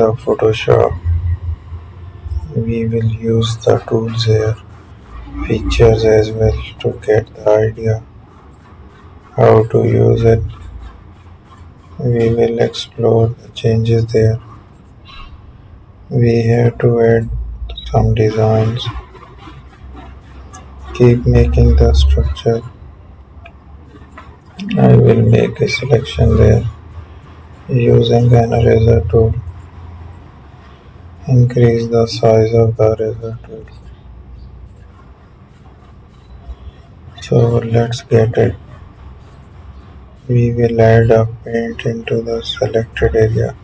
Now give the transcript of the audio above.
the Photoshop. We will use the tools here, features as well to get the idea how to use it. We will explore the changes there. We have to add some designs. Keep making the structure. I will make a selection there using an eraser tool. Increase the size of the eraser tool. So let's get it. We will add a paint into the selected area.